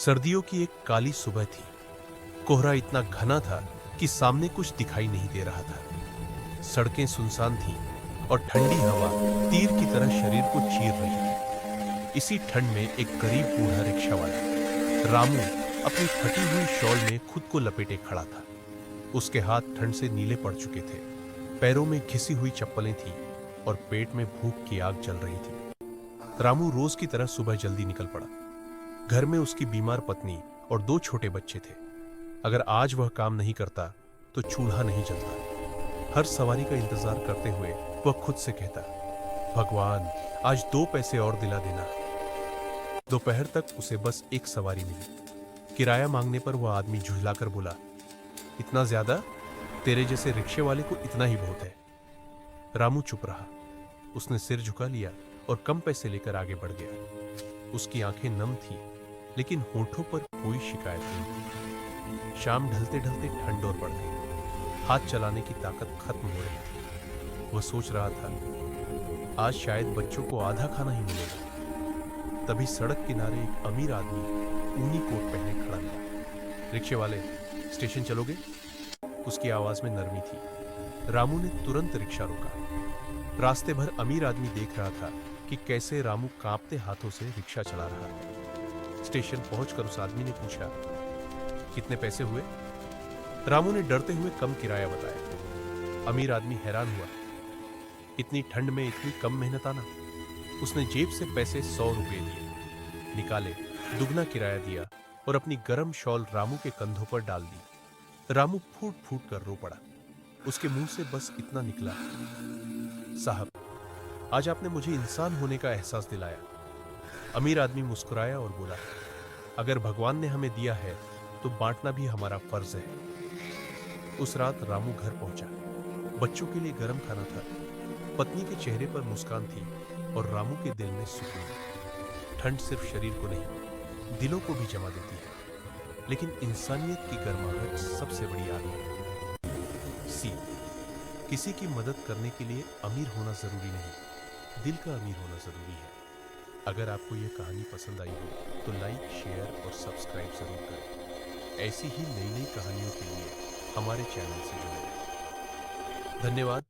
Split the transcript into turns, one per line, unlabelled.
सर्दियों की एक काली सुबह थी। कोहरा इतना घना था कि सामने कुछ दिखाई नहीं दे रहा था। सड़कें सुनसान थीं और ठंडी हवा तीर की तरह शरीर को चीर रही थी। इसी ठंड में एक गरीब बूढ़ा रिक्शा वाला रामू अपनी फटी हुई शॉल में खुद को लपेटे खड़ा था। उसके हाथ ठंड से नीले पड़ चुके थे, पैरों में घिसी हुई चप्पलें थीं और पेट में भूख की आग जल रही थी। रामू रोज की तरह सुबह जल्दी निकल पड़ा। घर में उसकी बीमार पत्नी और 2 छोटे बच्चे थे। अगर आज वह काम नहीं करता तो चूल्हा नहीं जलता। हर सवारी का इंतजार करते हुए वह खुद से कहता, भगवान आज 2 पैसे और दिला देना। दोपहर तक उसे बस एक सवारी मिली। किराया मांगने पर वह आदमी झुठलाकर बोला, इतना ज्यादा? तेरे जैसे रिक्शे वाले को इतना ही बहुत है। रामू चुप रहा। उसने सिर झुका लिया और कम पैसे लेकर आगे बढ़ गया। उसकी आंखें नम थीं, लेकिन होठों पर कोई शिकायत नहीं थी। शाम ढलते ढलते ठंड और बढ़ गई। हाथ चलाने की ताकत खत्म हो रही थी। वह सोच रहा था, आज शायद बच्चों को आधा खाना ही मिलेगा। तभी सड़क किनारे एक अमीर आदमी ऊनी कोट पहने खड़ा था। रिक्शे वाले, स्टेशन चलोगे? उसकी आवाज में नरमी थी। रामू ने तुरंत रिक्शा रोका। रास्ते भर अमीर आदमी देख रहा था कि कैसे रामू कांपते हाथों से रिक्शा चला रहा है। स्टेशन पहुंचकर उस आदमी ने पूछा, कितने पैसे हुए? रामू ने डरते हुए कम किराया बताया। अमीर आदमी हैरान हुआ, इतनी ठंड में इतनी कम मेहनत आना। उसने जेब से पैसे 100 रुपए दिए, निकाले, दुगना किराया दिया और अपनी गर्म शॉल रामू के कंधों पर डाल दी। रामू फूट फूट कर रो पड़ा। उसके मुंह से बस इतना निकला, साहब आज आपने मुझे इंसान होने का एहसास दिलाया। अमीर आदमी मुस्कुराया और बोला, अगर भगवान ने हमें दिया है तो बांटना भी हमारा फर्ज है। उस रात रामू घर पहुंचा। बच्चों के लिए गर्म खाना था, पत्नी के चेहरे पर मुस्कान थी और रामू के दिल में सुकून। ठंड सिर्फ शरीर को नहीं, दिलों को भी जमा देती है, लेकिन इंसानियत की गर्माहट सबसे बड़ी आग है। किसी की मदद करने के लिए अमीर होना जरूरी नहीं, दिल का अमीर होना जरूरी है। अगर आपको यह कहानी पसंद आई हो तो लाइक, शेयर और सब्सक्राइब जरूर करें। ऐसी ही नई नई कहानियों के लिए हमारे चैनल से जुड़ें। धन्यवाद।